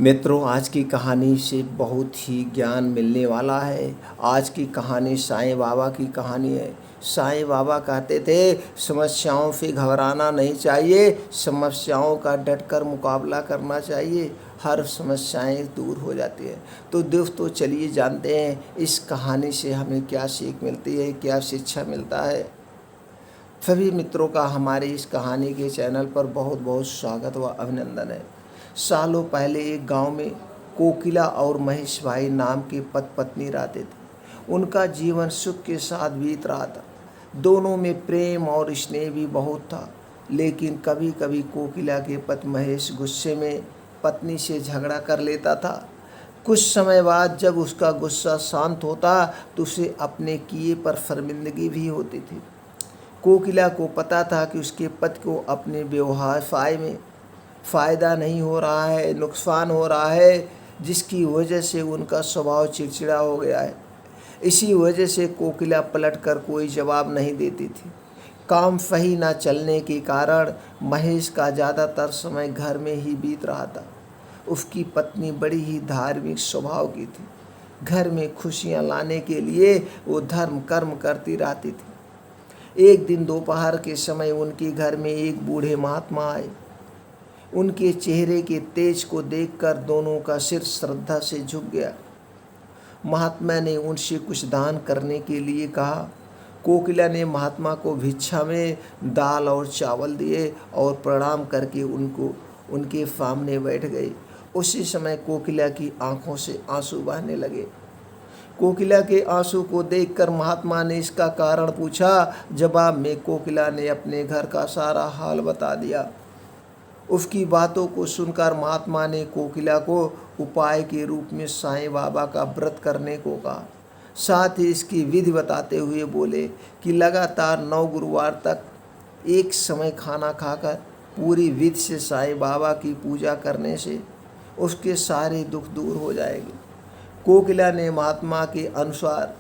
मित्रों, आज की कहानी से बहुत ही ज्ञान मिलने वाला है। आज की कहानी साईं बाबा की कहानी है। साईं बाबा कहते थे, समस्याओं से घबराना नहीं चाहिए, समस्याओं का डटकर मुकाबला करना चाहिए। हर समस्याएं दूर हो जाती हैं। तो दोस्तों, चलिए जानते हैं इस कहानी से हमें क्या सीख मिलती है, क्या शिक्षा मिलता है। सभी मित्रों का हमारे इस कहानी के चैनल पर बहुत बहुत स्वागत व अभिनंदन है। सालों पहले एक गांव में कोकिला और महेश भाई नाम के पति पत्नी रहते थे। उनका जीवन सुख के साथ बीत रहा था। दोनों में प्रेम और स्नेह भी बहुत था। लेकिन कभी कभी कोकिला के पति महेश गुस्से में पत्नी से झगड़ा कर लेता था। कुछ समय बाद जब उसका गुस्सा शांत होता तो उसे अपने किए पर शर्मिंदगी भी होती थी। कोकिला को पता था कि उसके पति को अपने व्यवसाय में फ़ायदा नहीं हो रहा है, नुकसान हो रहा है, जिसकी वजह से उनका स्वभाव चिड़चिड़ा हो गया है। इसी वजह से कोकिला पलटकर कोई जवाब नहीं देती थी। काम सही न चलने के कारण महेश का ज़्यादातर समय घर में ही बीत रहा था। उसकी पत्नी बड़ी ही धार्मिक स्वभाव की थी। घर में खुशियाँ लाने के लिए वो धर्म कर्म करती रहती थी। एक दिन दोपहर के समय उनके घर में एक बूढ़े महात्मा आए। उनके चेहरे के तेज को देखकर दोनों का सिर श्रद्धा से झुक गया। महात्मा ने उनसे कुछ दान करने के लिए कहा। कोकिला ने महात्मा को भिक्षा में दाल और चावल दिए और प्रणाम करके उनके सामने बैठ गई। उसी समय कोकिला की आंखों से आंसू बहने लगे। कोकिला के आंसू को देखकर महात्मा ने इसका कारण पूछा। जवाब में कोकिला ने अपने घर का सारा हाल बता दिया। उसकी बातों को सुनकर महात्मा ने कोकिला को उपाय के रूप में साईं बाबा का व्रत करने को कहा। साथ ही इसकी विधि बताते हुए बोले कि लगातार 9 गुरुवार तक एक समय खाना खाकर पूरी विधि से साईं बाबा की पूजा करने से उसके सारे दुख दूर हो जाएंगे। कोकिला ने महात्मा के अनुसार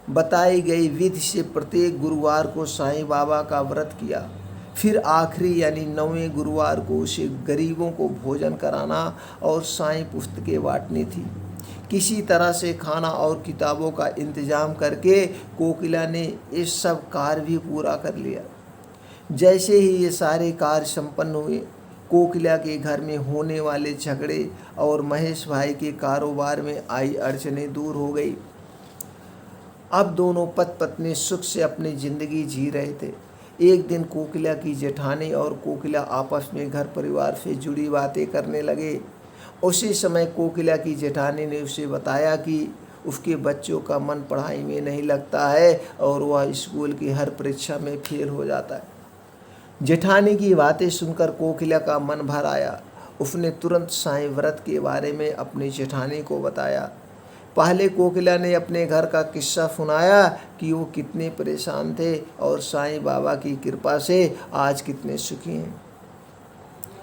बताई गई विधि से प्रत्येक गुरुवार को साईं बाबा का व्रत किया। फिर आखिरी यानी 9वें गुरुवार को उसे गरीबों को भोजन कराना और साईं पुस्तकें बांटनी थी। किसी तरह से खाना और किताबों का इंतजाम करके कोकिला ने ये सब कार्य भी पूरा कर लिया। जैसे ही ये सारे कार्य संपन्न हुए, कोकिला के घर में होने वाले झगड़े और महेश भाई के कारोबार में आई अड़चनें दूर हो गई। अब दोनों पति पत्नी सुख से अपनी जिंदगी जी रहे थे। एक दिन कोकिला की जेठानी और कोकिला आपस में घर परिवार से जुड़ी बातें करने लगे। उसी समय कोकिला की जेठानी ने उसे बताया कि उसके बच्चों का मन पढ़ाई में नहीं लगता है और वह स्कूल की हर परीक्षा में फेल हो जाता है। जेठानी की बातें सुनकर कोकिला का मन भर आया। उसने तुरंत साईं व्रत के बारे में अपनी जेठानी को बताया। पहले कोकिला ने अपने घर का किस्सा सुनाया कि वो कितने परेशान थे और साईं बाबा की कृपा से आज कितने सुखी हैं।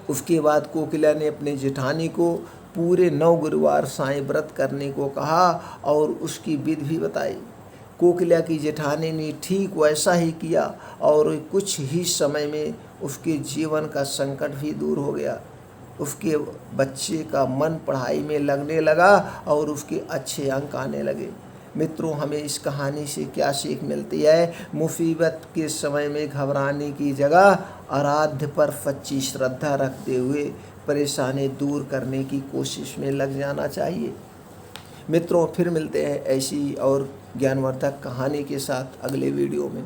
उसके बाद कोकिला ने अपने जेठानी को पूरे 9 गुरुवार साईं व्रत करने को कहा और उसकी विधि भी बताई। कोकिला की जेठानी ने ठीक वैसा ही किया और कुछ ही समय में उसके जीवन का संकट भी दूर हो गया। उसके बच्चे का मन पढ़ाई में लगने लगा और उसके अच्छे अंक आने लगे। मित्रों, हमें इस कहानी से क्या सीख मिलती है? मुसीबत के समय में घबराने की जगह आराध्य पर सच्ची श्रद्धा रखते हुए परेशानी दूर करने की कोशिश में लग जाना चाहिए। मित्रों, फिर मिलते हैं ऐसी और ज्ञानवर्धक कहानी के साथ अगले वीडियो में।